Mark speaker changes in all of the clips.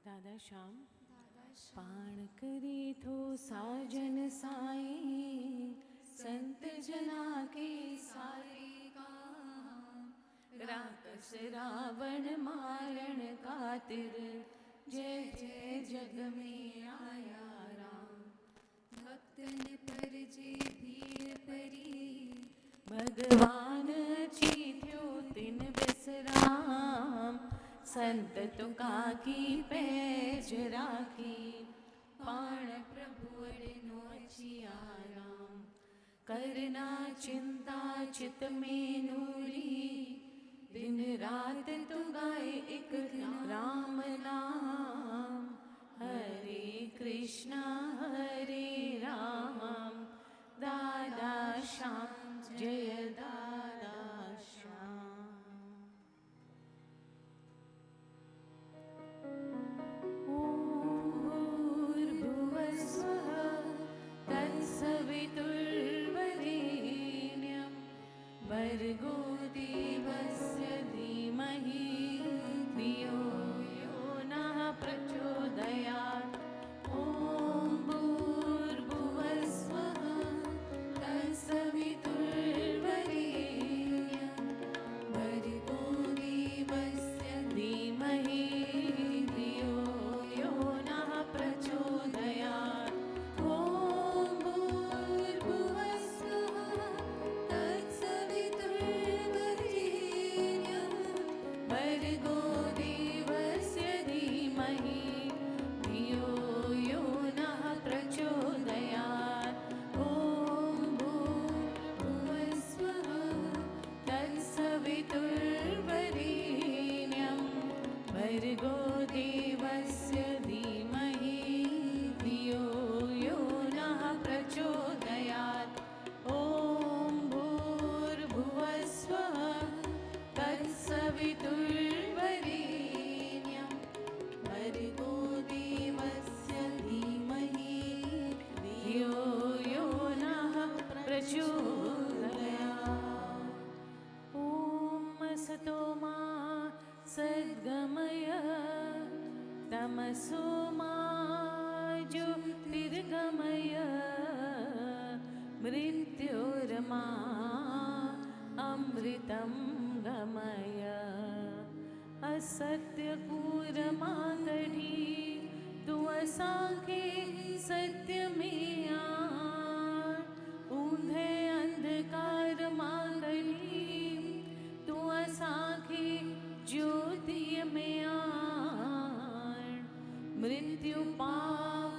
Speaker 1: दादा श्याम पाण करी थो साजन साईं, संत जना के सारे काम, राकस रावण मारण खातिर, जय जय जग में आया राम। भक्तन पर जे भीड़ परी, भगवान चीथ्यो तिन बिसराम। संत तुका की पैज राखी, पाण प्रभु अड़िनो अचिया राम। करना चिंता चित में नूरी, दिन रात तु गाए एक राम नाम। हरे कृष्णा हरे राम, दादा श्याम जय दादा श्याम। भर्गो देवस्य धीमहि, धियो यो नः प्रचोदयात्। ॐ भूर्भुवः स्वः तत्सवितुर्वरेण्यं, भर्गो देवस्य धीमहि, धियो यो नः प्रचोदयात्। ॐ भूर्भुवः स्वः भर्गो देवस्य धीमहि, धियो यो नः प्रचोदयात्। ॐ भूर्भुवः स्वः तत्सवितुर्वरेण्यं, भर्गो देवस्य धीमहि, धियो यो नः प्रचोदयात्। ॐ भूर्भुवः स्वः तत्सवितुर्वरेण्यं, भर्गो देवस्य धीमहि, धियो यो नः प्रचोदयात्। ॐ असतो मा सद्गमय, तमसो मा ज्योतिर्गमय। मृत्योर्मा अमृतं गमय, असत्य कूरमा कढ़ी, तू असांखे सत्य में आण। ऊंधे अंधकार मां कढ़ी, तू असांखे ज्योतिय में आण। मृत्यु पाप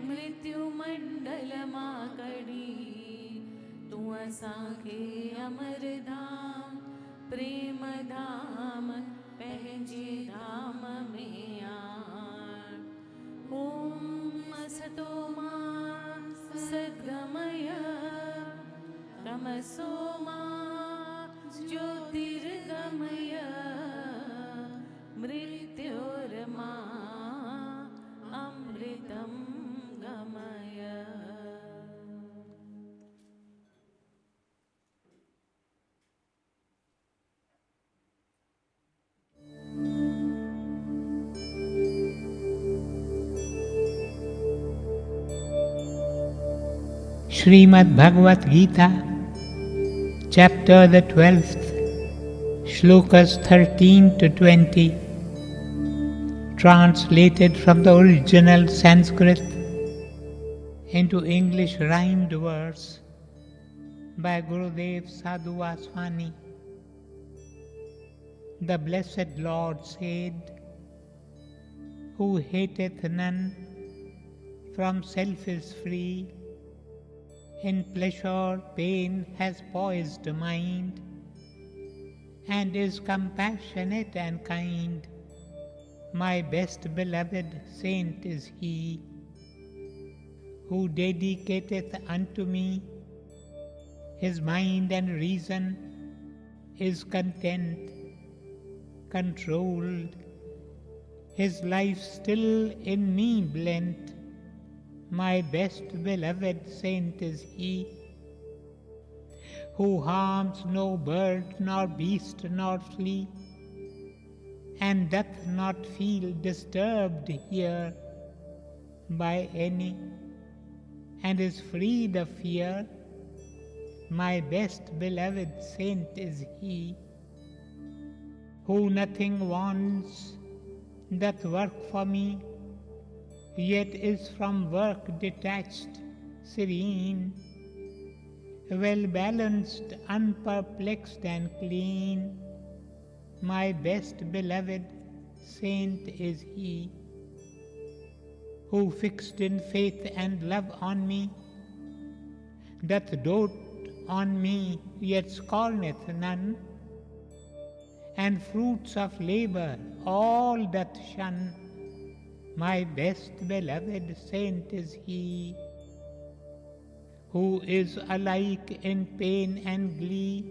Speaker 1: मृत्यु मंडल मां कढ़ी, तू असांखे अमर धाम प्रेम धाम पंहिंजे धाम में आण। ॐ असतो मा सद्गमय, तमसो मा ज्योतिर्गमय। मृत्योर्मा अमृतं गमय।
Speaker 2: Srimad Bhagavad Gita, chapter the 12th, shlokas 13 to 20, translated from the original Sanskrit into English rhymed verse by Gurudev Sadhu Vaswani. The Blessed Lord said, "Who hateth none from self is free, in pleasure pain has poised mind, and is compassionate and kind. My best beloved saint is he, who dedicateth unto me his mind and reason, is content, controlled, his life still in me blent, My best beloved saint is he, who harms no bird nor beast nor flea, and doth not feel disturbed here by any, and is freed of fear. My best beloved saint is he, who nothing wants, doth work for me, yet is from work detached, serene, well balanced, unperplexed and clean. My best beloved saint is he, who fixed in faith and love on me, doth dote on me, yet scorneth none, and fruits of labour all doth shun. My best beloved saint is he, who is alike in pain and glee,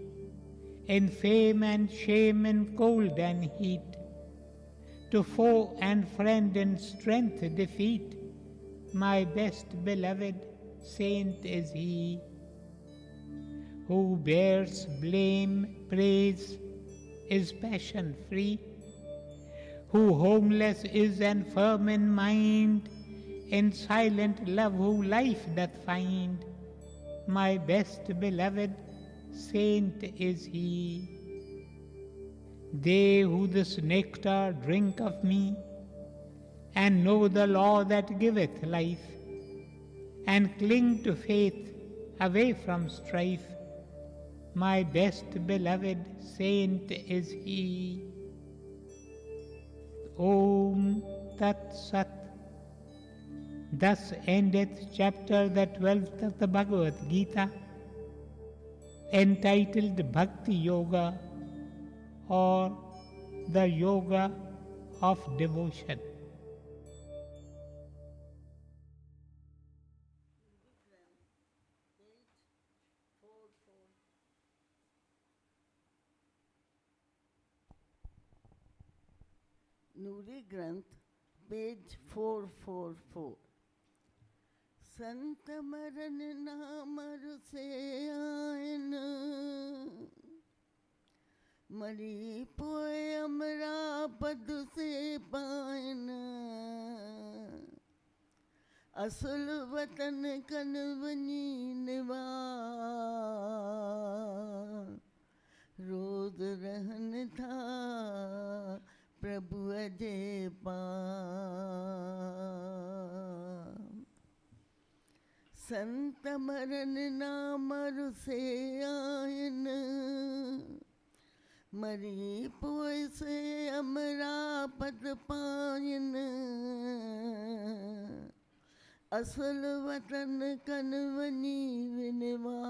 Speaker 2: in fame and shame, in cold and heat, to foe and friend in strength defeat. My best beloved saint is he, who bears blame, praise, is passion free, who homeless is and firm in mind, in silent love who life doth find. My best beloved saint is he. They who this nectar drink of me, and know the law that giveth life, and cling to faith away from strife, my best beloved saint is he. Om Tat Sat. Thus endeth chapter the 12th of the Bhagavad Gita, entitled Bhakti Yoga, or the Yoga of Devotion.
Speaker 3: Nuri Granth, page 444. संत मरन नामर से ion, मरी पोए अमरा पद से पायन, असुल वतन कनवनी निवा, रोज रहन था प्रभु अजय पाम। संत मरन नामर से आयन, मरी पोय से अमरा पद पायन, असल वतन कनवनी विनवा,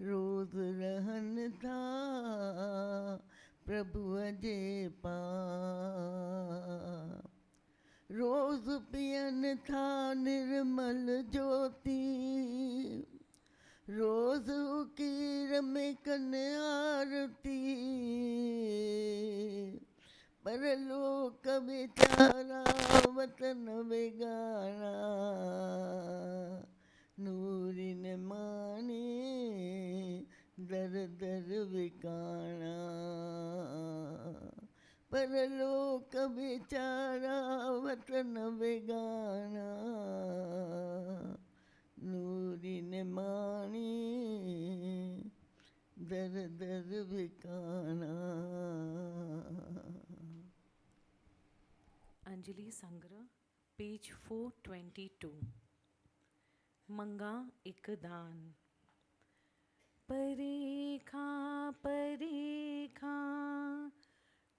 Speaker 3: रोज रहन था प्रभु अजय पाम। रोज पियन था निर्मल ज्योति, रोज उकीर में कन आरती, परलोक बेचारा वतन बेगाना, नूरी न माने दर दर बिकाना, परलोक बेचारा वतन बेगाना, नूरी न माने दर दर बिकाना।
Speaker 1: अंजलि संग्रह, पेज 422। मंगा एक दान। परेखा परेखा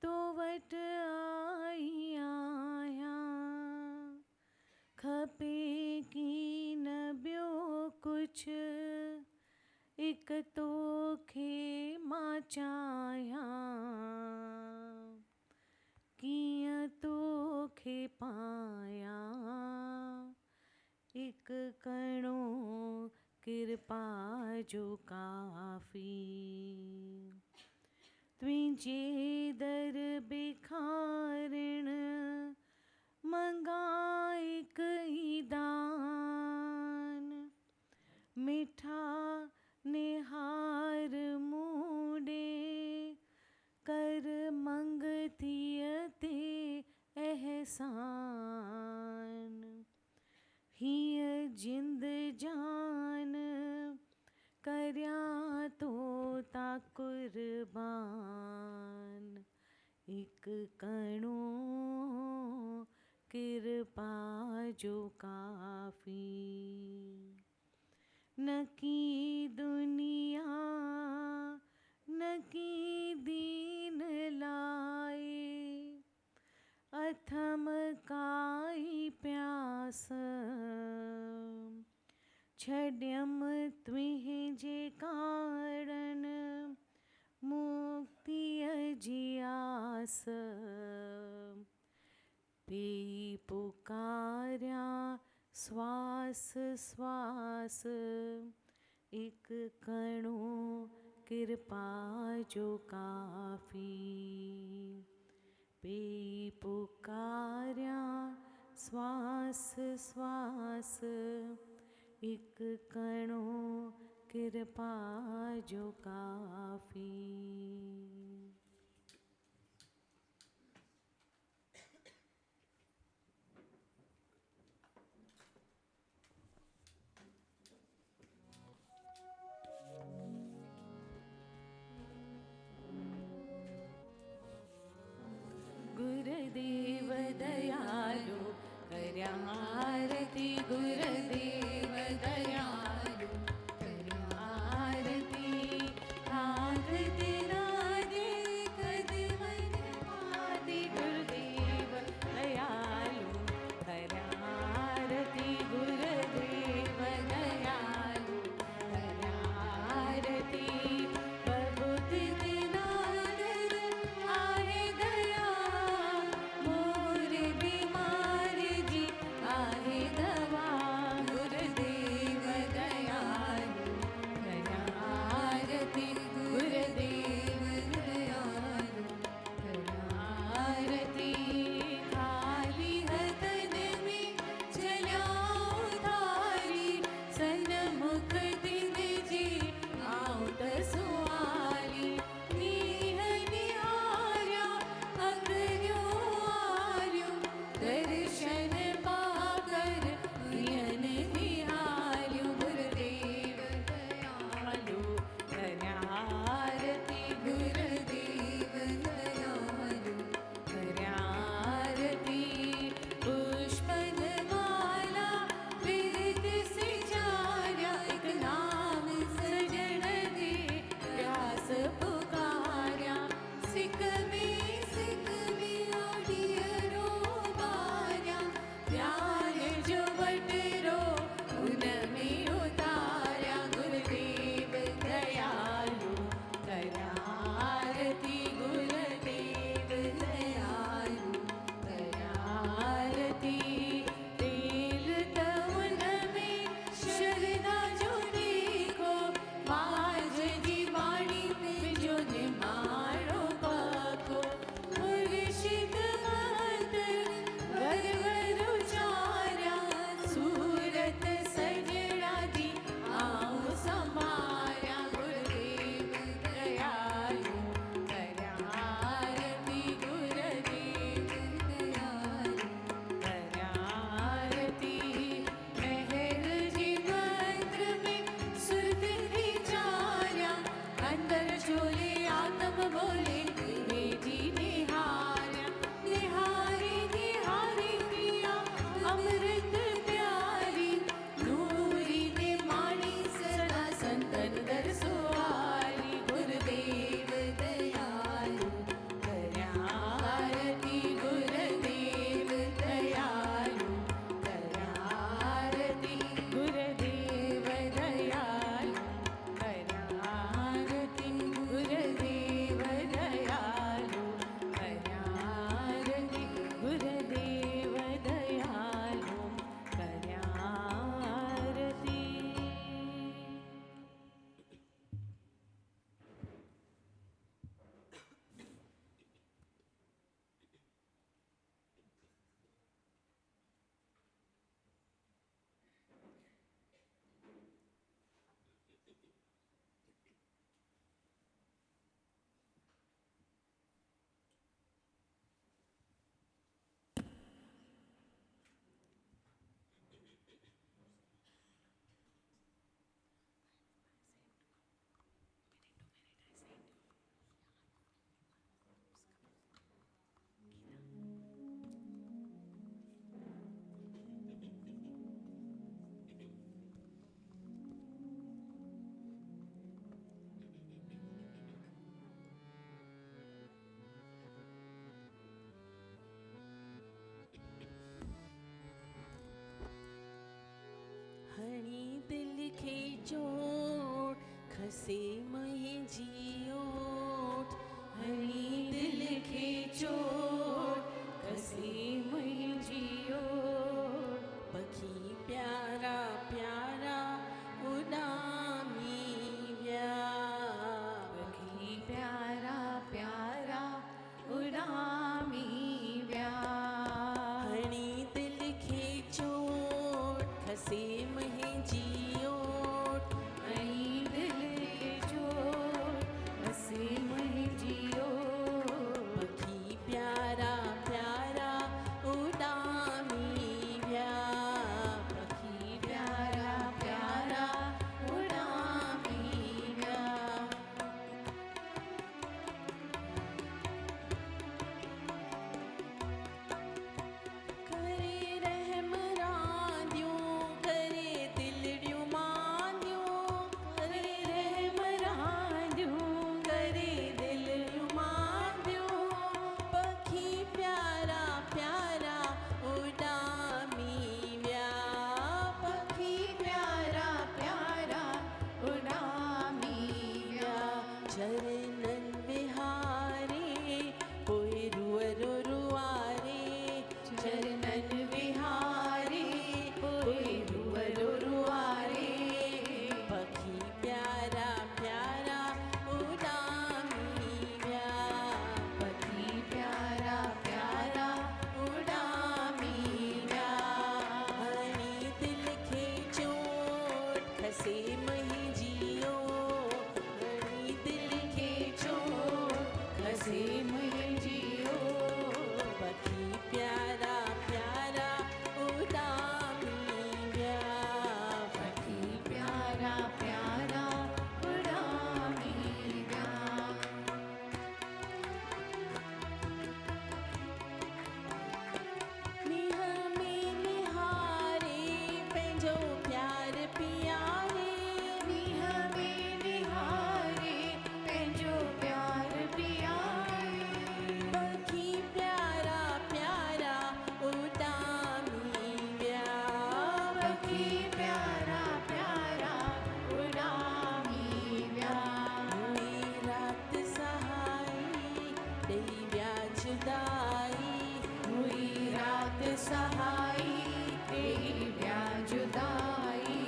Speaker 1: तो वट आई आया, खपे की न ब्यो कुछ एक तो खे माचाया, किया तो खे पाया एक कणो कृपा जो काफी। तुझे दर बिखारण मंगाए कई दान, मिठा निहार मूडे, कर मंगतियते एहसान। हिय जिंद जान करया तो ता कुर्बान, एक कणो कृपा जो काफी। न की दुनिया न की दीन लाए, अथम काई प्यास, छड्यम तुझे कारण मुक्ति अजियास। पे पुकार्या श्वास श्वास, एक कणो कृपा जो काफी। पे पुकार्या श्वास श्वास, एक कणो कृपा जो काफी। गुरुदेव दयालु करया आरती, गुरुदेव दयालु करया आरती। आरती नादे कदमन आदि, गुरुदेव दयालु करया आरती, गुरुदेव दयालु करया आरती। प्रभुत दिनानंद आहे दया, मोर बीमार जी आहे खसे मही जियोट हरी दिल के चोट खसे मही जियोट पखी प्यारा प्यारा उड़ामी व्या पखी प्यारा प्यारा उड़ामी व्या हरी दिल के चोट खसे मही जियोट हरी दिल के चोट खसे मही जियोट पखी प्यारा प्यारा उड़ामी व्या पखी प्यारा प्यारा उड़ामी व्या करे रहम रांदियों करे दिलड़ियों मांदियों करे रहम रांदियों करे दिलड़ियों मांदियों पखी प्यारा प्यारा उड़ामी व्या पखी प्यारा प्यारा उड़ामी व्या चरणन विहारे कोई रुअरो रुआरे चरणन विहारे कोई रुअरो रुआरे पखी प्यारा प्यारा उड़ामी व्या पखी प्यारा प्यारा उड़ामी व्या हरी दिल के चोट खसे मही जियो हरी दिल के चोट खसे मही जियो पखी प्यारा प्यारा उड़ामी व्या पखी प्यारा प्यारा उड़ामी व्या निह में निहारे पंहिंजो प्यार पियारे निह में निहारे पंहिंजो प्यार पियारे पखी प्यारा प्यारा उड़ामी व्या पखी प्यारा प्यारा उड़ामी व्या हुई रात सहाई दई व्या जुदाई हुई रात सहाई दई व्या जुदाई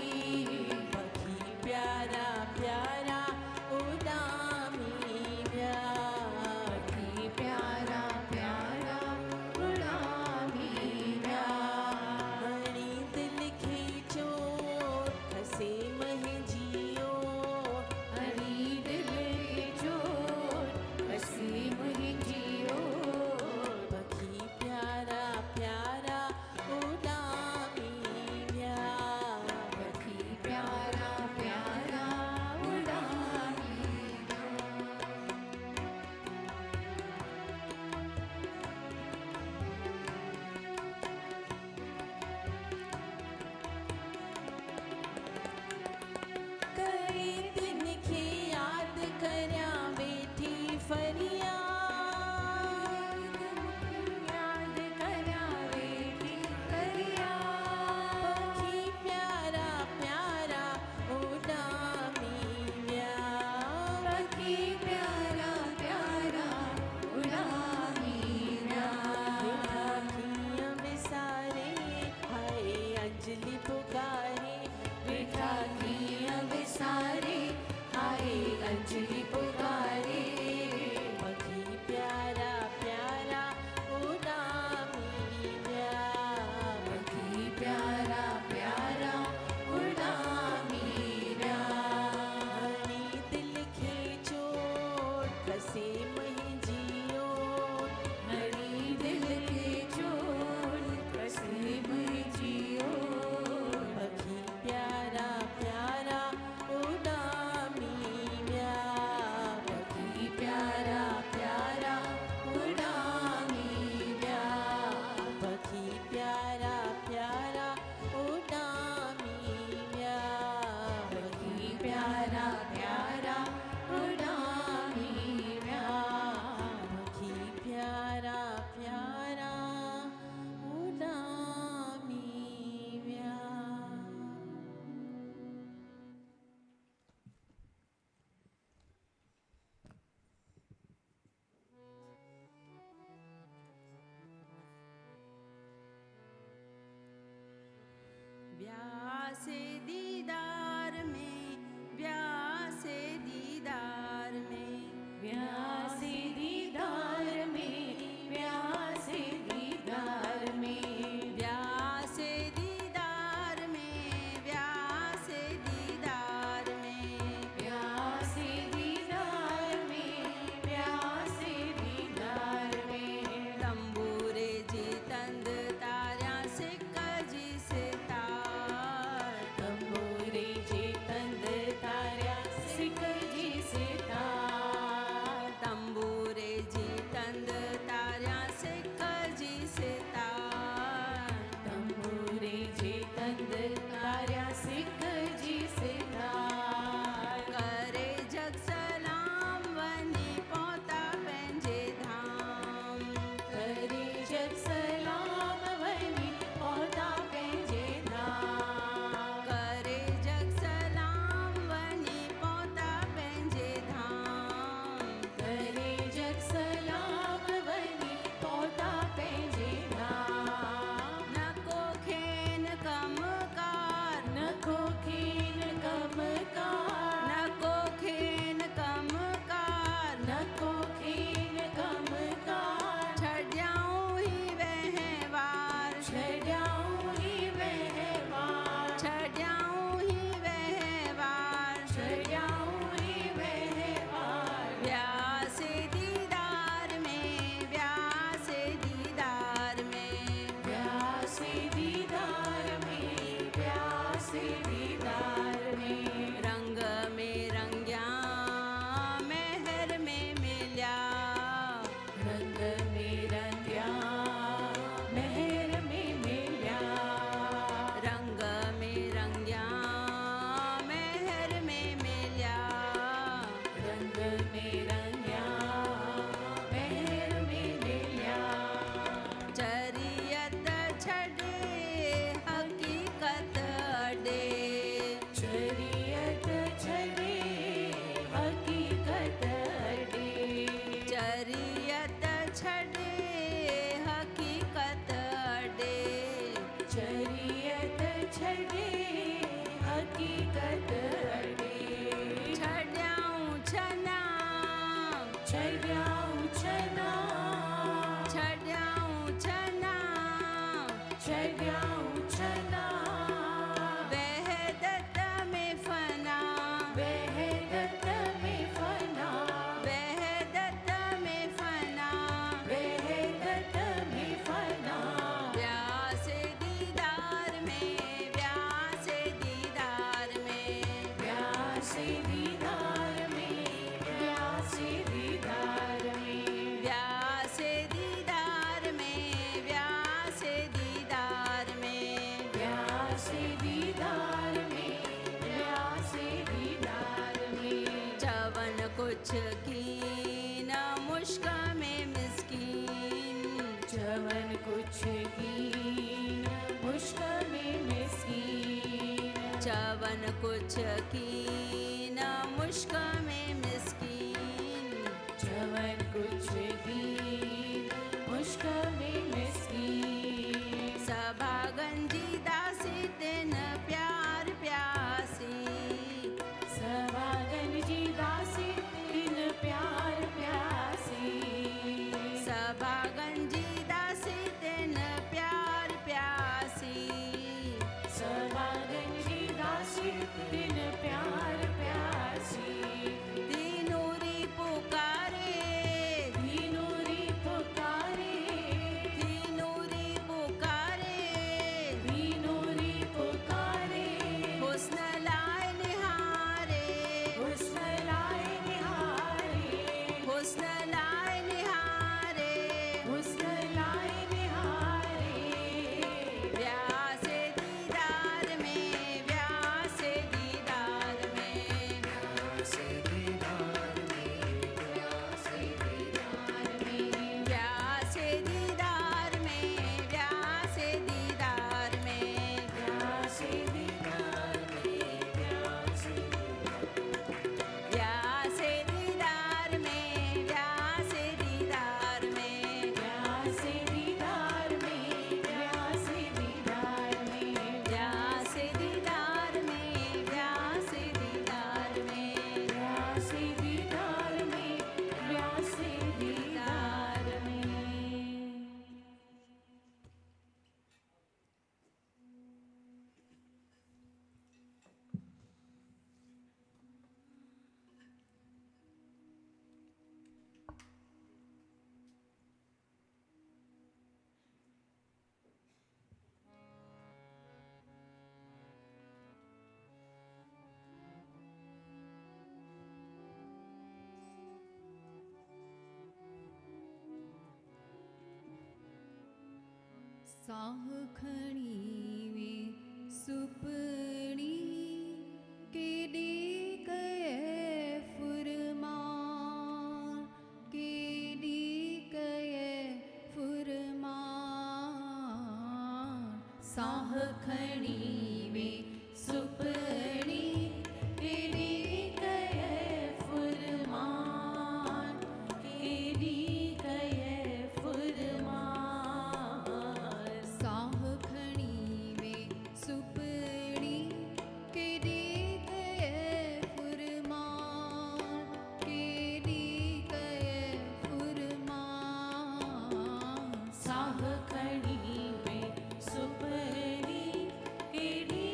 Speaker 1: पखी प्यारा प्यारा उड़ामी व्या पखी प्यारा प्यारा उड़ामी व्या हरी दिल के चोट खसे मही जियो हरी दिल के चोट खसे मही जियो पखी प्यारा प्यारा उड़ामी व्या पखी प्यारा प्यारा उड़ामी करे दिन के याद करया बैठी फरियाद याद करया बैठी फरियाद पखी प्यारा प्यारा उड़ामी व्या पखी प्यारा प्यारा उड़ामी व्या खियां विसारे हाय अंजलि पुकारे बेटा खियां विसारे हाय अंजलि पुकारे पखी प्यारा प्यारा उड़ामी व्या पखी प्यारा प्यारा उड़ामी व्या हरी दिल के चोट खसे मही जियो हरी दिल के चोट खसे मही जियो पखी प्यारा प्यारा उड़ामी व्या पखी प्यारा प्यारा उड़ामी व्या पखी प्यारा प्यारा उड़ामी व्या पखी प्यारा प्यारा उड़ामी व्या पखी प्यारा प्यारा उड़ामी व्या छड्याऊं छना
Speaker 4: छड्याऊं छना
Speaker 1: छड्याऊं छना
Speaker 4: वहदत में फना
Speaker 1: वहदत में फना
Speaker 4: वहदत में फना
Speaker 1: वहदत में फना
Speaker 4: व्यासे दीदार में व्यासे दीदार में
Speaker 1: व्यासे दीदार में व्यासे दीदार में
Speaker 4: व्यासे दीदार में व्यासे दीदार में
Speaker 1: व्यासे दीदार में व्यासे दीदार में
Speaker 4: चवन कुछ की न मुश्क में मिस्कीन
Speaker 1: जवन कुछ कीन मुश्क में मिस्कीन
Speaker 4: चवन कुछ की न मुश्क में मिस्कीन
Speaker 1: जवन कुछ कीन मुश्क में मिस्कीन
Speaker 4: सभा गंजी दासी तिन प्यार प्यासी
Speaker 1: सवागन जी दासी तिन प्यार प्यासी
Speaker 4: सभा गंजी दासी तिन प्यार प्यासी
Speaker 1: सवागन जी दासी तिन प्यार प्यासी
Speaker 4: दीनूरी पुकारे
Speaker 1: दीनूरी पुकारे
Speaker 4: दीनूरी पुकारे
Speaker 1: दीनूरी पुकारे
Speaker 4: हुस्न लाए निहारे
Speaker 1: हुस्न लाए निहारे
Speaker 4: हुस्न लाए निहारे
Speaker 1: हुस्न लाए निहारे
Speaker 4: व्यासे दीदार में व्यासे दीदार में
Speaker 1: व्यासे दीदार में व्यासे दीदार में
Speaker 4: व्यासे दीदार में व्यासे दीदार में
Speaker 1: व्यासे दीदार में
Speaker 4: व्यासे दीदार में व्यासे दीदार में
Speaker 1: व्यासे दीदार में व्यासे दीदार में
Speaker 4: व्यासे दीदार में व्यासे दीदार में
Speaker 1: व्यासे दीदार में व्यासे दीदार में
Speaker 5: साहखणी वे सुपणी केडी कये फुरमान केडी कये फुरमान
Speaker 1: साहखणी वे सुपणी केडी कये फुरमान केडी कये फुरमान
Speaker 5: साहखणी वे सुपणी केडी कये फुरमान केडी कये फुरमान
Speaker 1: साहखणी वे सुपणी केडी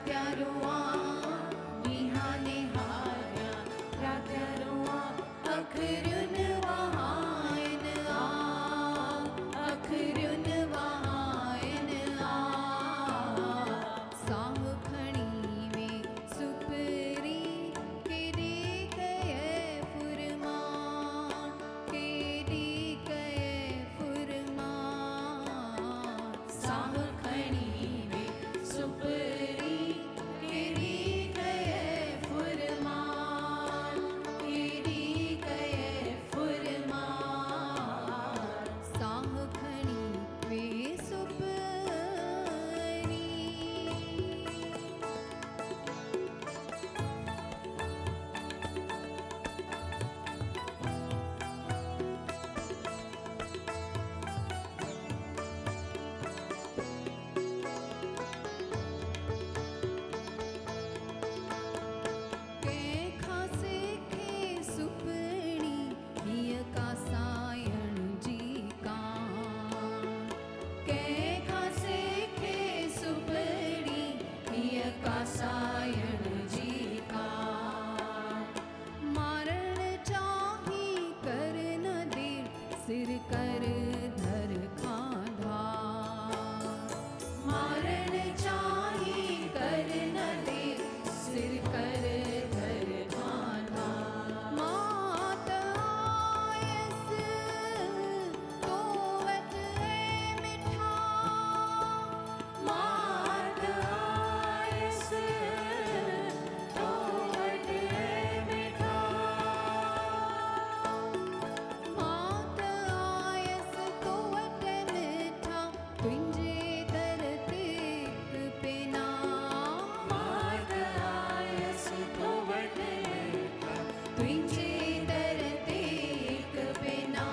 Speaker 5: रात्या रुआ विहाने हार्या रात्या रुआ अखरुन वहायन अखरुन वहायन साह खणी में सुपरी केरी कये फुरमा केरी कये फुरमा साह खणी में सुपरी केरी कये फुरमा केरी कये फुरमा साह खणी वे सुपरी के खासे के सुपणी हिय का सायण जी का के खासे के सुपणी हिय का सायण जी का मारण चाही कर न दे सिर कर धर खाधा मारण चाही कर न दे सिर कर धर खाधा मात आयस तो वत है मिठा मात आयस तो वत है मिठा मात आयस तो वत मिठा तुंजे दरते पिना मात आयस तो वत मिठा तुंजे दरते पिना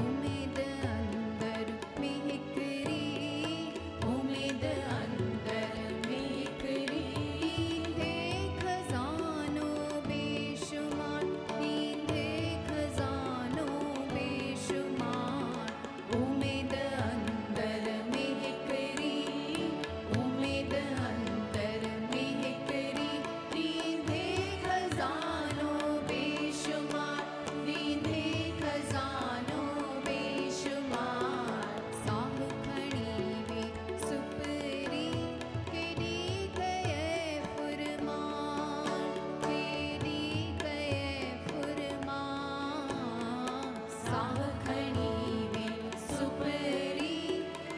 Speaker 5: उम्मीद अंदर मिहकरी उम्मीद अंदर मिहकरी दे खजानो बेशुमार दे खजानो बेशुमार उम्मीद अंदर मिहकरी उम्मीद अंदर मिहकरी दे खजानो बेशुमार दे खजानो बेशुमार साह खणी वे सुपरी केरी कये फुरमान केरी कये फुरमान साह खणी वे सुपरी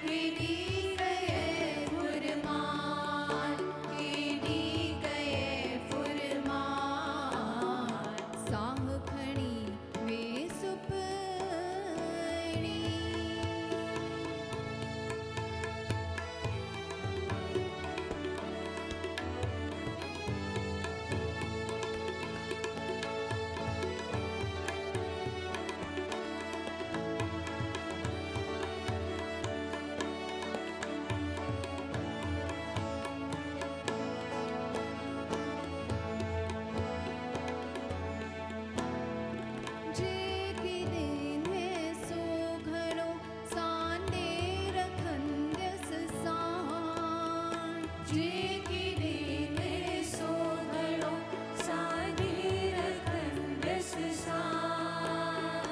Speaker 5: केरी कये फुरमान केरी कये फुरमान साह खणी वे सुपरी जे की दिन है सो घड़ो सांदे रखंदस सान जे की दिन है सो घड़ो सांदे रखंदस सान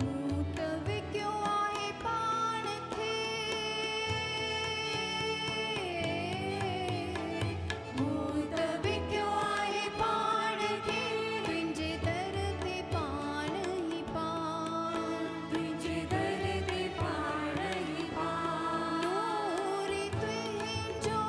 Speaker 5: मूत विक्यो आहे पाण खे मूत विक्यो आहे पाण खे तुंहिंजे दर ते पाण ही पाण तुंहिंजे दर ते पाण ही पाण नूर तुंहिंजो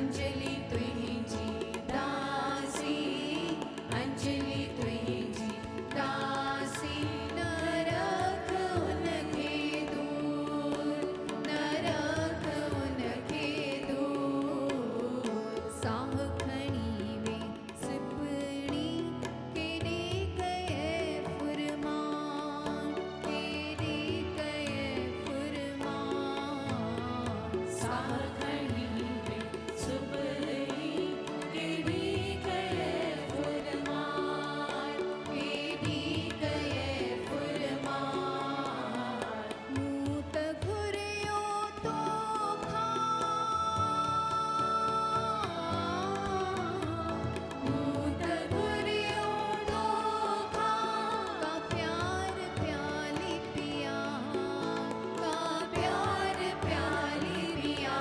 Speaker 5: अंजलि तुझी दासी, अंजलि तुझी दासी। न रख उनके दूर, न रख उनके दूर। साह खणी में सिपणी केॾे कये फुरमान, केॾे कये फुरमान।
Speaker 1: साह खणी में सुपड़ी केॾी कये फुरमान,
Speaker 5: केॾी कये फुरमान। मूं त घुरियो तोखां, मूं त घुरियो तोखां। का प्यार प्याली पिया, का प्यार प्याली पिया।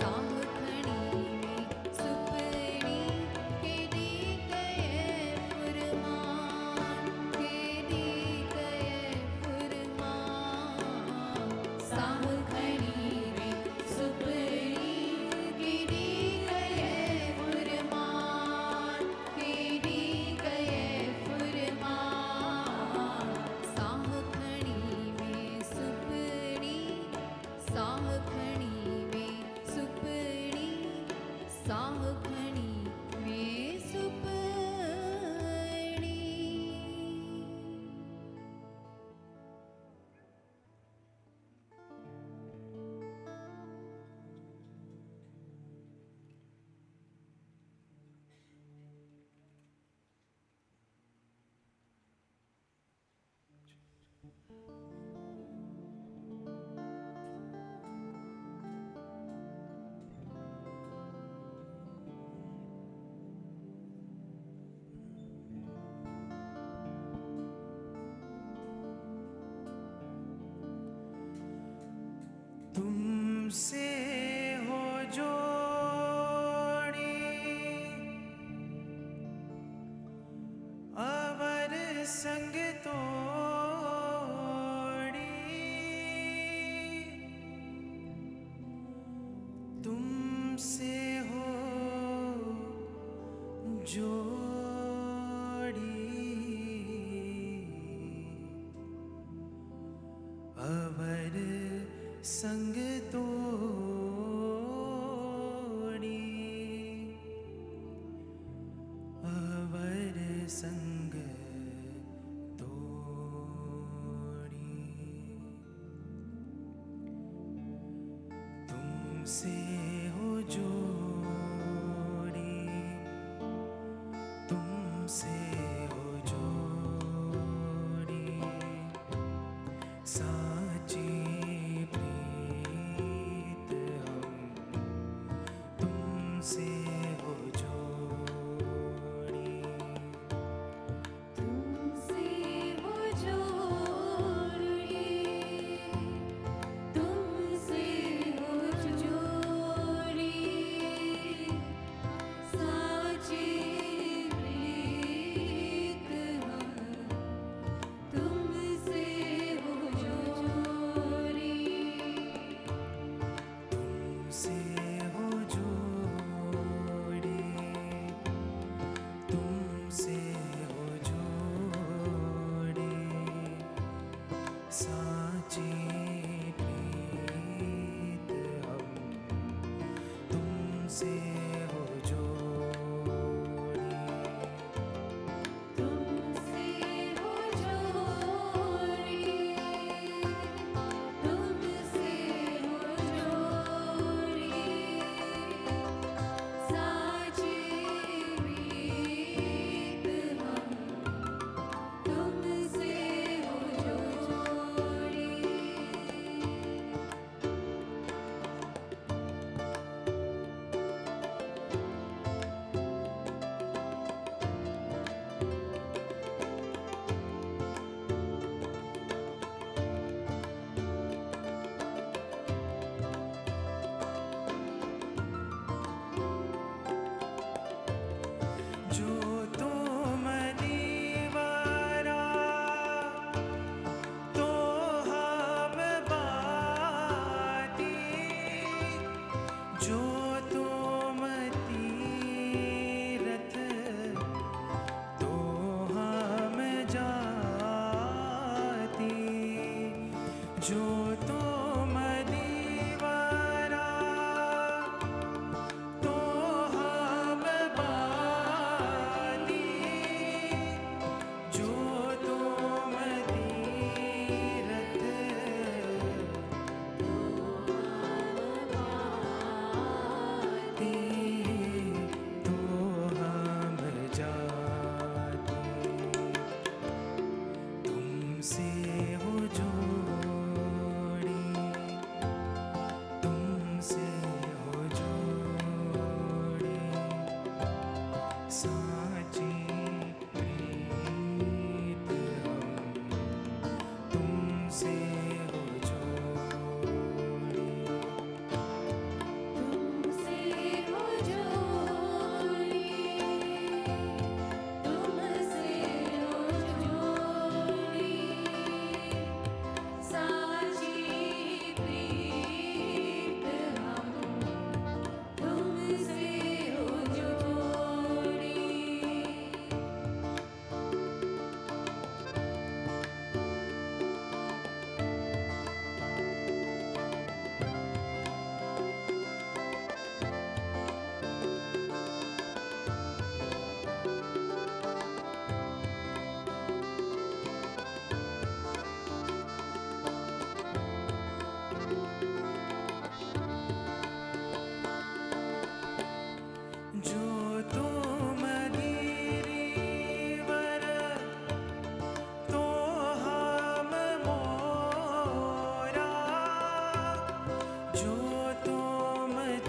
Speaker 5: साह खणी में सुपड़ी केॾी कये फुरमान, केॾी कये फुरमान।
Speaker 1: साह खणी में सुपड़ी
Speaker 5: केॾी कये फुरमान, केॾी कये फुरमान। साह खणी में सुपड़ी, साह खणी में सुपड़ी, साह खणी में सुपड़ी।
Speaker 6: तुमसे हो जोड़ी अवर संग तोड़ी। तुमसे हो जोड़ी अवर संग तोड़ी, अवर संग तोड़ी। तुमसे हो जोड़ी, तुमसे हो जोड़ी। साची प्रीत हम तुमसे हो जोड़ी।
Speaker 5: तुमसे हो जोड़ी, तुमसे हो जोड़ी। साची प्रीत हम तुमसे हो जोड़ी।
Speaker 6: तुमसे हो जोड़ी, तुमसे हो जोड़ी। साची प्रीत हम तुमसे हो जोड़ी।
Speaker 5: तुमसे हो जोड़ी, तुमसे हो जोड़ी। साची प्रीत हम तुमसे हो जोड़ी।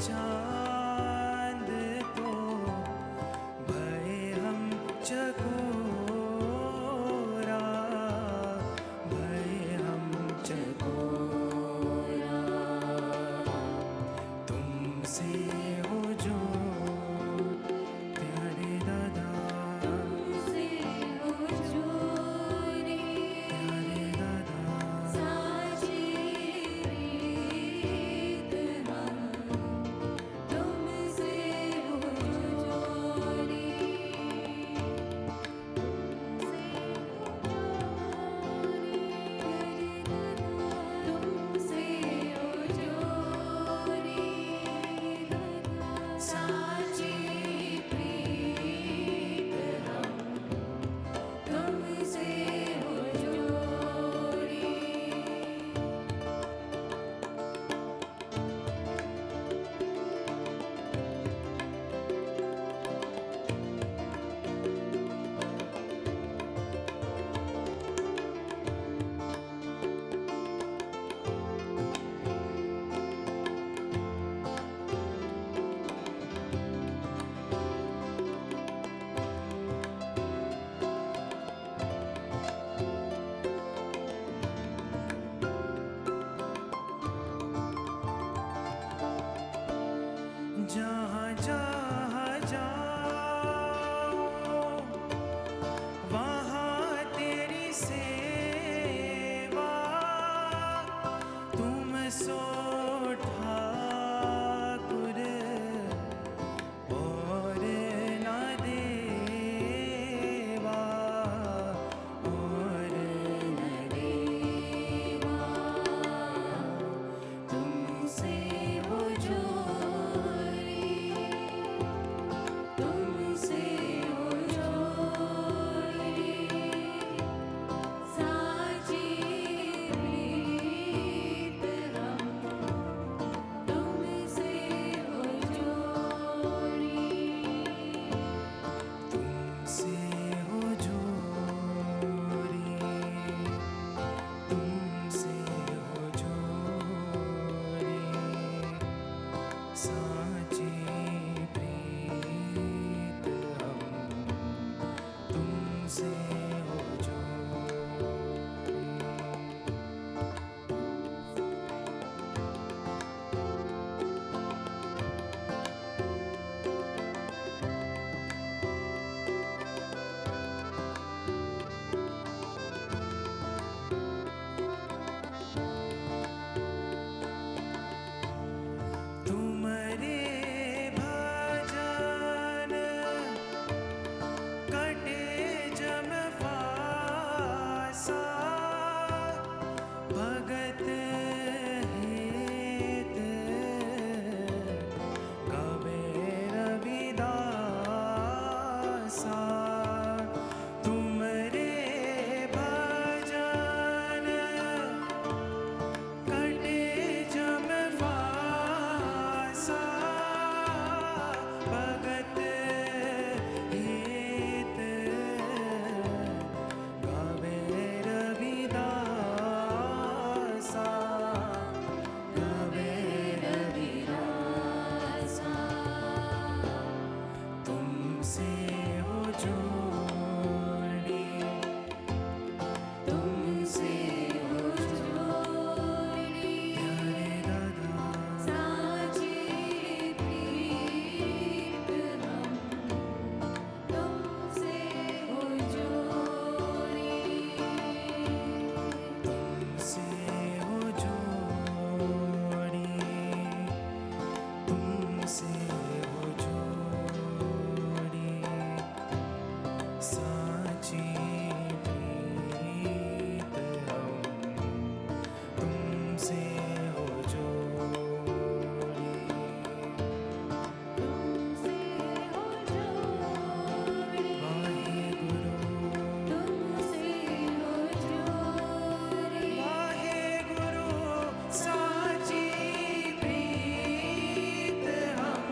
Speaker 6: चांद तो भये हम चकोरा, भये हम चकोरा। तुमसे हो जो प्यारे दादा,
Speaker 5: तुमसे हो जोरी
Speaker 6: प्यारे दादा,
Speaker 5: साची प्रीत हम तुमसे हो जोरी तुमसे हो जोरी साची प्रीत हम तुमसे हो जोरी
Speaker 6: जहाँ जहाँ जाओ वहाँ तेरी सेवा, तुम सो ठाकुर और न देवा, और न देवा।
Speaker 5: तुमसे हो जोरी तुमसे हो जोरी साची प्रीत हम तुमसे हो जोरी
Speaker 6: तुमसे हो जोरी, तुमसे हो जोरी, साची प्रीत हम तुमसे हो जोरी। तुम्हारे भजन कटे जम फासा, भगत हेत कबे रविदासा। तुम्हारे भजन कटे जम फासा, भगत हेत गावे रविदासा, गावे रविदासा। तुमसे हो जोड़ी,
Speaker 5: तुमसे हो जोरी
Speaker 6: प्यारे दादा,
Speaker 5: साची प्रीत हम तुमसे हो जोरी
Speaker 6: तुमसे हो जोड़ी, तुमसे हो जोड़ी, साची प्रीत हम तुमसे हो जोड़ी।
Speaker 5: तुमसे हो जोरी
Speaker 6: वाहे गुरु,
Speaker 5: तुमसे हो जोरी
Speaker 6: वाहे गुरु, साची प्रीत हम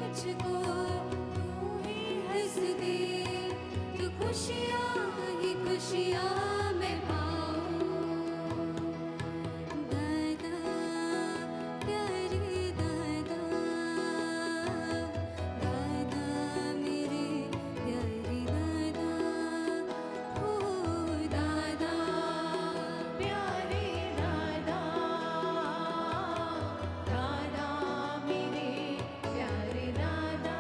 Speaker 5: मुझको तू ही हंस दे, तू खुशियाँ ही खुशियाँ मैं पाऊँ। दादा प्यारे दादा, दादा मेरे प्यारे दादा, हो दादा
Speaker 1: प्यारे दादा, दादा मेरे प्यारे दादा,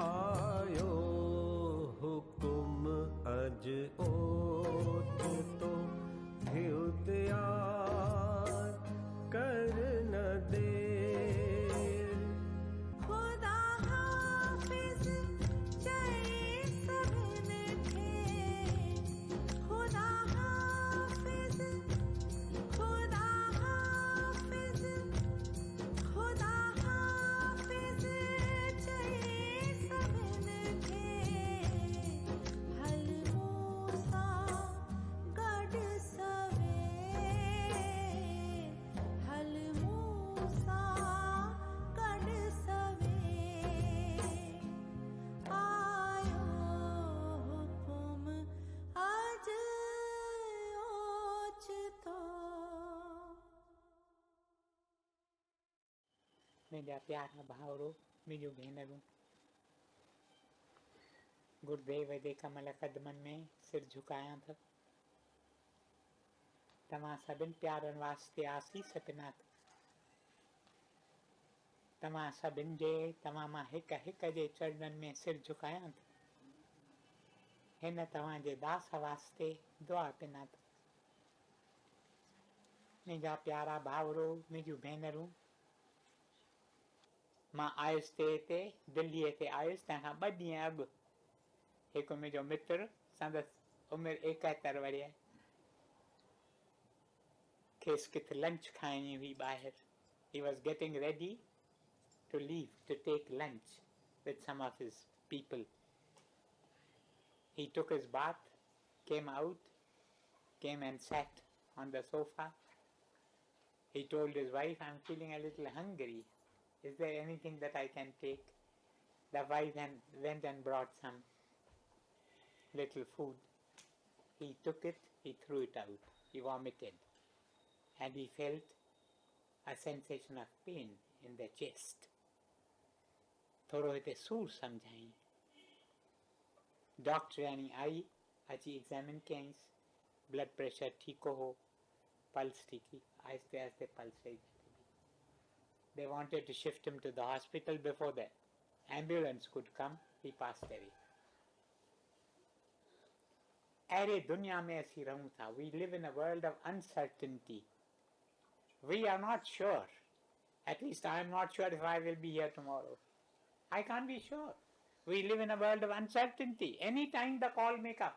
Speaker 6: आयो हुकुम अज ओट तो धिउ तैयार कर न देर।
Speaker 1: खुदा हाफिज जय सबने थे, खुदा हाफिज, खुदा हाफिज, खुदा हाफिज जय सबने थे। हल मूसा गढ़ सवे, हल मूसा गढ़ सवे। आयो हुकुम आज ओचितो।
Speaker 2: मुंहिंजा प्यारा भाउरो, मुंहिंजूं भेनरूं, गुरुदेव जे कमल क़दमनि में सिर झुकायां थो। तव्हां सभिनि प्यारनि वास्ते आसीस पिना थो। तव्हां सभिनि जे, तव्हां मां हिक हिक जे चरणनि में सिर झुकायां थो। हिन तव्हांजे दास वास्ते दुआ पिना थो। मुंहिंजा प्यारा भाउरो, मुंहिंजूं भेनरूं, मां आयुसि ते हिते दिल्लीअ ते आयुसि तंहिंखां 2 ॾींहं अॻु। हिकु मुंहिंजो मित्र, संदसि उमिरि 71 वरी आहे, खेसि किथे लंच खाइणी हुई ॿाहिरि। He was getting ready to leave to take lunch with some of his people. He took his bath, came out, came and sat on the sofa. He told his wife, I'm feeling a little hungry. Is there anything that I can take? The wife then went and brought some little food. He took it, he threw it out, he vomited. And he felt a sensation of pain in the chest. थोड़ो हिते सूर सम्झाई। डॉक्टराणी आई, अची examine कयईंसि, blood pressure ठीक हो, pulse ठीक हुई, आहिस्ते आहिस्ते पल्स रही। They wanted to shift him to the hospital before the ambulance could come. He passed away. अरे दुनिया में ऐसी रहूं था। We live in a world of uncertainty. We are not sure. At least I am not sure if I will be here tomorrow. I can't be sure. We live in a world of uncertainty. Any time the call may come.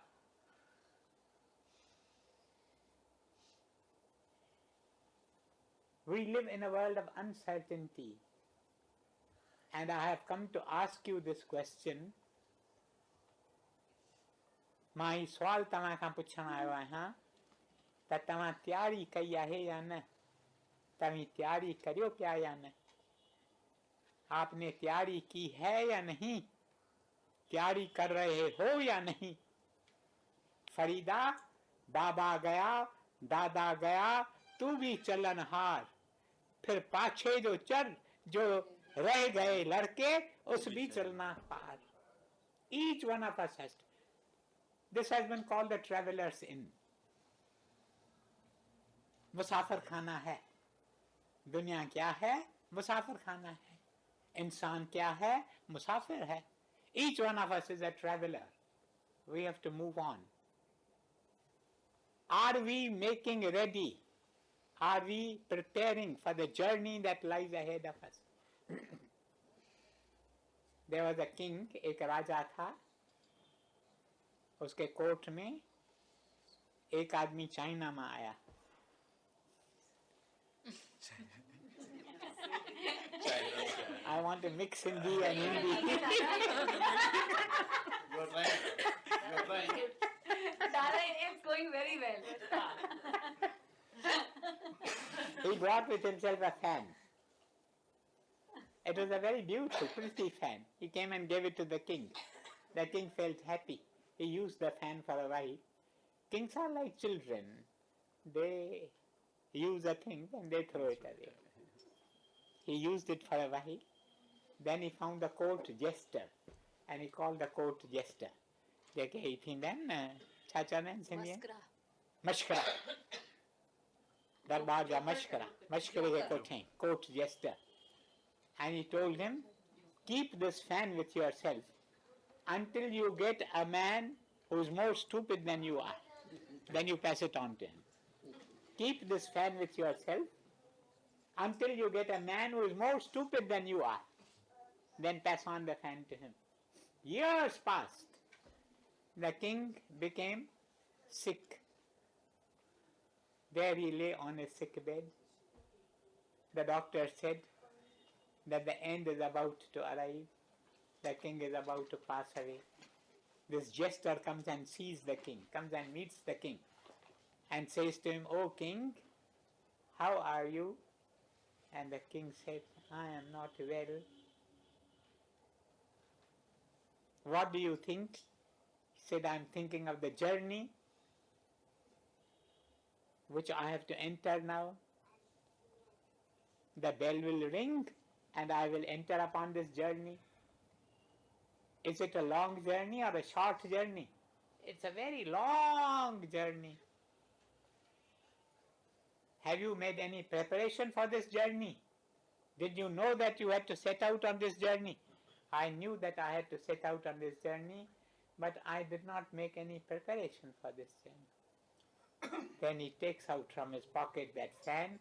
Speaker 2: We live in a world of uncertainty. And I have come to ask you this question. मां ही सवाल तव्हां खां पुछण आयो आहियां त तव्हां तयारी कई आहे या न? तव्हीं तयारी करियो पिया या न? आपने तैयारी की है या नहीं? तैयारी कर रहे हो या नहीं? फरीदा, बाबा गया, दादा गया, तू भी चलन हार, फिर पाछे जो चल, जो रह गए लड़के, उस भी चलना पार. Each one of us has to. This has been called the traveler's inn. मुसाफिर खाना है. दुनिया क्या है? मुसाफिर खाना है. इंसान क्या है? मुसाफिर है. Each one of us is a traveler. We have to move on. Are we making ready? Are we preparing for the journey that lies ahead of us? There was a king, एक राजा था. उसके court में एक आदमी China में आया. I want to mix Hindi and Hindi.
Speaker 7: You're trying.
Speaker 4: Dada, it's going very well.
Speaker 2: He brought with himself a fan. It was a very beautiful, pretty fan. He came and gave it to the king. The king felt happy. He used the fan for a while. Kings are like children. They use a thing and they throw it away. He used it for a while. Then he found the court jester and he called the court jester. जेके ही थींदा आहिनि न, छा चवंदा आहिनि सिंधीअ में? मशकरा. Darbar ja mashkara. Mashkara je kothai, court jester. And he told him, keep this fan with yourself until you get a man who is more stupid than you are. Then you pass it on to him. Keep this fan with yourself until you get a man who is more stupid than you are. Then pass on the fan to him. Years passed. The king became sick. There he lay on a sick bed. The doctor said that the end is about to arrive. The king is about to pass away. This jester comes and sees the king, comes and meets the king and says to him, "O king, how are you?" And the king said, "I am not well." "What do you think?" He said, "I am thinking of the journey which I have to enter now. The bell will ring and I will enter upon this journey. Is it a long journey or a short journey?" "It's a very long journey." "Have you made any preparation for this journey? Did you know that you had to set out on this journey?" "I knew that I had to set out on this journey, but I did not make any preparation for this journey." Then he takes out from his pocket that fan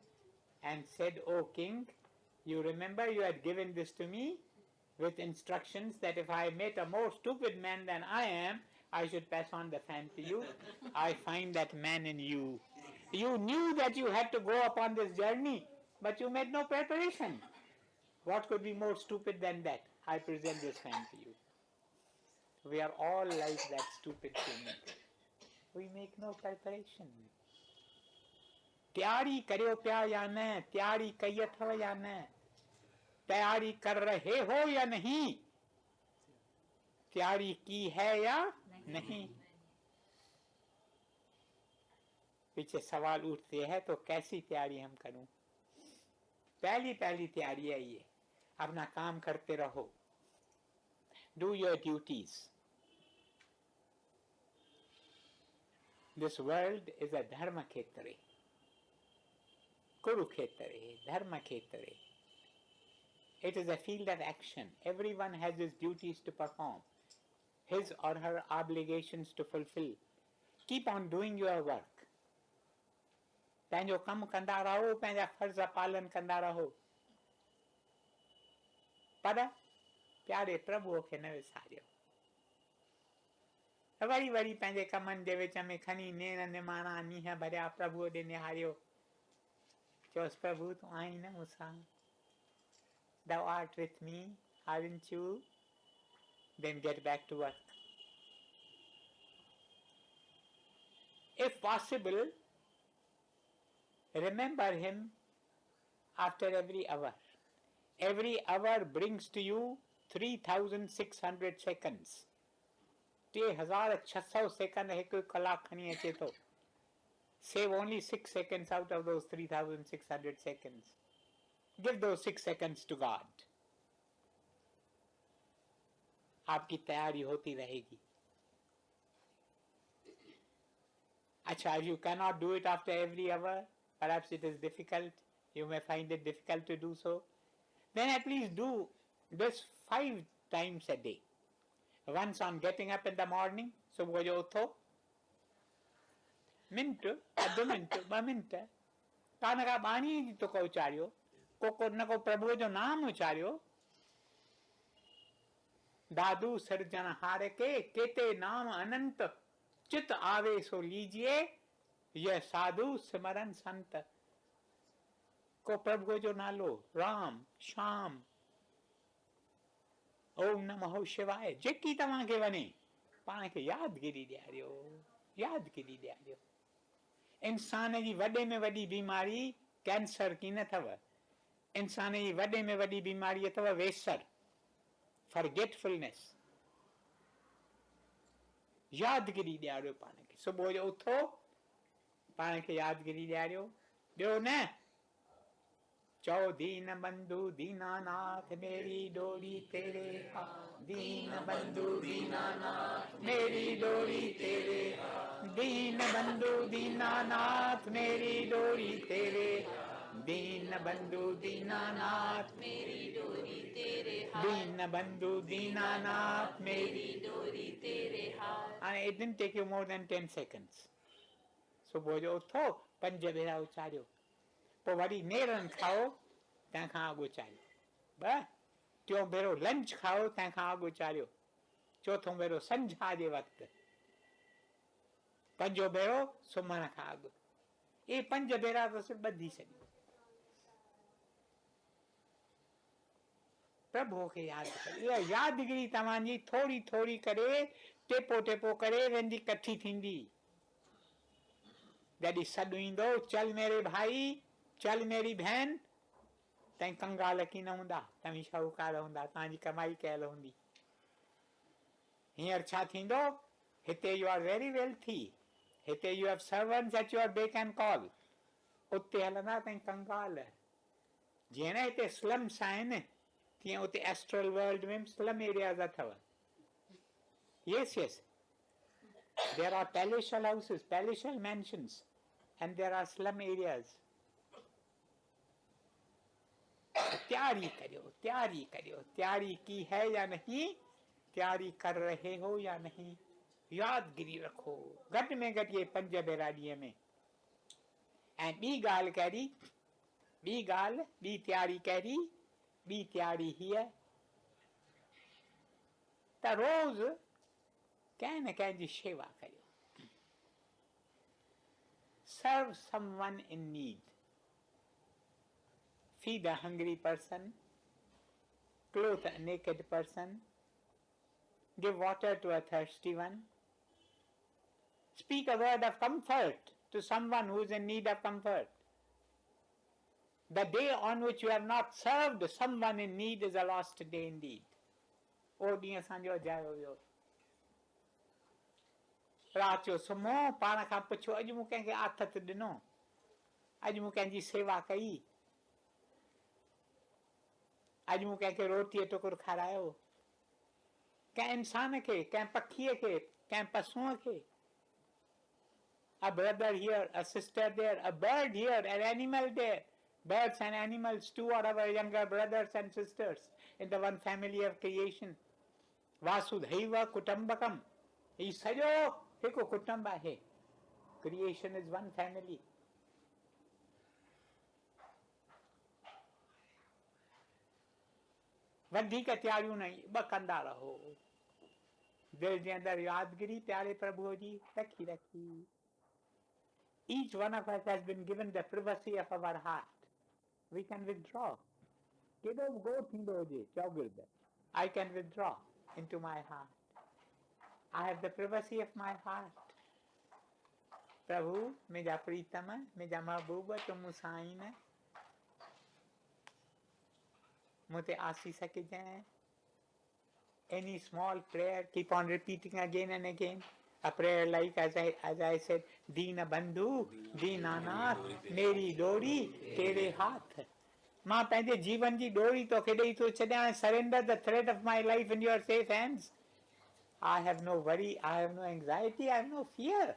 Speaker 2: and said, "O king, you remember you had given this to me with instructions that if I met a more stupid man than I am, I should pass on the fan to you. I find that man in you. You knew that you had to go upon this journey, but you made no preparation. What could be more stupid than that? I present this fan to you." We are all like that stupid human. We make no preparation. तैयारी करो प्या या न, तैयारी कई अथवा या न, तैयारी कर रहे हो या नहीं, तैयारी की है या नहीं। पीछे सवाल उठते हैं तो कैसी तैयारी हम करूं? पहली तैयारी है ये, अपना काम करते रहो. Do your duties. This world is a dharma khetre, Kurukhetre, dharma khetre. It is a field of action. Everyone has his duties to perform, his or her obligations to fulfill. Keep on doing your work. पंहिंजो कमु कंदा रहो, पंहिंजा फर्ज़ पालन कंदा रहो, पर प्यारे प्रभुअ खे न विसारियो. वरी वरी पंहिंजे कमनि जे विच में खणी नेण निमाणा मींहं भरिया प्रभुअ ॾे निहारियो. चयोसि, प्रभु तूं आहीं न मूंसां, thou art with me, aren't you? Then get back to work. If possible, remember him after every hour. Every hour brings to you 3,600 seconds. 3,600 seconds हिकु कलाक खणी अचे थो. Save only 6 seconds out of those 3,600 seconds. Give those 6 seconds to God. आपकी तैयारी होती रहेगी. अच्छा, if you cannot do it after every hour, perhaps it is difficult, you may find it difficult to do so, then at least do this 5 times a day. Once on getting up in the morning, सुबुह जो उथो, mint, अधु mint, 2 mint, कान खां बाणी जी तुक उचारियो, को न को प्रभुअ जो नाम उचारियो. दादू सिरजनहार के केते नाम अनंत, चित आवे सो लीजिए, यह साधु सिमरन संत. को प्रभु जो नालो राम, श्याम, ओम नमः शिवाय जेकी तव्हांखे वञे, पाण खे यादगिरी ॾियारियो, यादगिरी ॾियारियो. इंसान जी वॾे में वॾी बीमारी कैंसर की न अथव. इंसान जी वॾे में वॾी बीमारी अथव वेसर, फॉरगेटफुलनेस. यादगिरी ॾियारियो पाण खे. सुबुह जो उथो, पाण खे यादगिरी ॾियारियो. ॿियो न, चौ दीन बंधु दीनानाथ मेरी डोरी तेरे हाथ, दीन बंधु दीनानाथ मेरी डोरी तेरे हाथ, दीन बंधु दीनानाथ मेरी डोरी तेरे हाथ, दीन बंधु दीनानाथ मेरी डोरी तेरे हाथ, दीन बंधु दीनानाथ मेरी डोरी तेरे हाथ. And it didn't take you more than 10 seconds. सुबुह जो उथो, 5 भेरा उचारियो, पोइ वरी नेरनि खाओ, तंहिंखां अॻु उचारियो. बस टियों भेरो लंच खाओ, तंहिंखां अॻु उचारियो. चोथों भेरो संझा जे वक़्तु. 5 भेरो सुम्हण खां अॻु. ये 5 भेरा त सिर्फ़ु ॿधी छॾियो. प्रभु खे यादि कयो. इहा यादगिरी तव्हांजी थोरी थोरी करे, टेपो टेपो करे वेंदी कठी थींदी. जॾहिं सॾु ईंदो, चल मेरे भाई, चल मेरी भेण, तव्हीं कंगाल की न हूंदा, तव्हीं शाहूकार हूंदा, तव्हांजी कमाई कयल हूंदी. हींअर छा थींदो? हिते यू आर वेरी वेल्थी, हिते you have servants at your back and call. उते हलंदा तव्हीं कंगाल. जीअं न हिते स्लम्स आहिनि, तीअं उते एस्ट्रल वर्ल्ड में स्लम एरियाज़ अथव. Yes yes, there are palatial houses, palatial mansions, and there are slum areas. तैयारी करो, तैयारी करो. तैयारी की है या नहीं, तैयारी कर रहे हो या नहीं, यादगिरी रखो. घट में घट ये 5 भेरा ॾींहं में. ऐं ॿी ॻाल्हि कहिड़ी, ॿी ॻाल्हि, ॿी तैयारी कहिड़ी, ॿी तैयारी हीअ त रोज़ कंहिं न कंहिं जी शेवा करियो. Serve someone in need. Feed a hungry person, clothe a naked person, give water to a thirsty one, speak a word of comfort to someone who is in need of comfort. The day on which you have not served someone in need is a lost day indeed. O ॾींहुं असांजो जायो वियो. राति जो सुम्हो, पाण खां पुछो, अॼु मूं कंहिंखे आथत ॾिनो, अॼु मूं कंहिंजी सेवा कई, अॼु मूं कंहिंखे रोटीअ टुकुर खारायो, कंहिं इंसान खे, कंहिं पखीअ खे, कंहिं पशुअ खे. A brother here, a sister there, a bird here, an animal there. Birds and animals too are our younger brothers and sisters in the one family of creation. Vasudhaiva Kutumbakam. He सॼो हिकु कुटुंब आहे. Creation is one family. वधीक तैयारियूं न, ॿ कंदा रहो. दिलि जे अंदरि यादगिरी प्यारे प्रभुअ जी रखी रखी. Each one of us has been given the privacy of our heart. We can withdraw. केॾो बि गो थींदो हुजे, चौगिर्द, I can withdraw into my heart. I have the privacy of my heart. प्रभु मुंहिंजा प्रीतम, मुंहिंजा महबूब, तूं मूंसां आहीं. मूं ते आसीस कजांइ. Any small prayer, keep on repeating again and again. A prayer like as I said, Deena Bandhu, Deenanath, Meri Dori, Tere Haath. मां पंहिंजे जीवन जी डोरी तोखे ॾेई थो छॾियां. Surrender the thread of my life in your safe hands. I have no worry, I have no anxiety, I have no fear.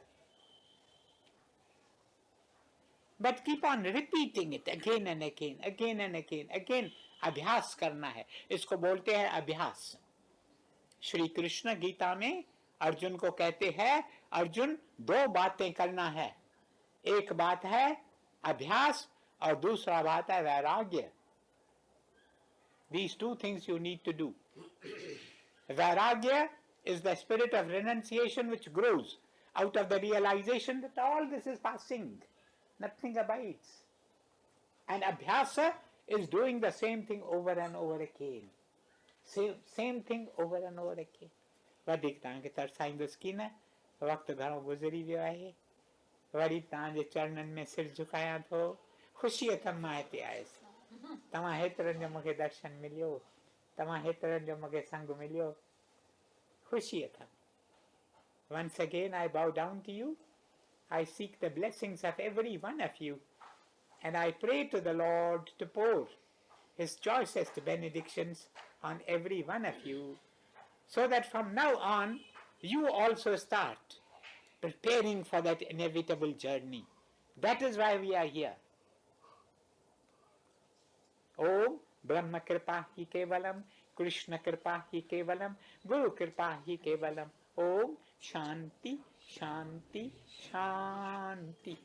Speaker 2: But keep on repeating it again and again, again and again, again. अभ्यास करना है. इसको बोलते हैं अभ्यास. श्री कृष्ण गीता में अर्जुन को कहते हैं, अर्जुन 2 बातें करना है. एक बात है अभ्यास और दूसरा बात है वैराग्य. These 2 things you need to do. Vairagya is the spirit of renunciation which grows out of the realization that all this is passing, nothing abides. And abhyasa is doing the same thing over and over again. Same thing over and over again. वधीक तव्हांखे तरसाईंदुसि की न, वक़्तु घणो गुज़री वियो आहे. Worry तव्हांजे चरणनि में सिर झुकायां थो. ख़ुशी अथमि मां हिते आयुसि. तव्हां हेतिरनि जो मूंखे दर्शन मिलियो, तव्हां हेतिरनि जो मूंखे संग मिलियो. ख़ुशी अथमि. Once again I bow down to you. I seek the blessings of every one of you. And I pray to the Lord to pour His choicest benedictions on every one of you, so that from now on you also start preparing for that inevitable journey. That is why we are here. Om Brahma Kripa Hi Kevalam, Krishna Kripa Hi Kevalam, Guru Kripa Hi Kevalam. Om Shanti, Shanti, Shanti.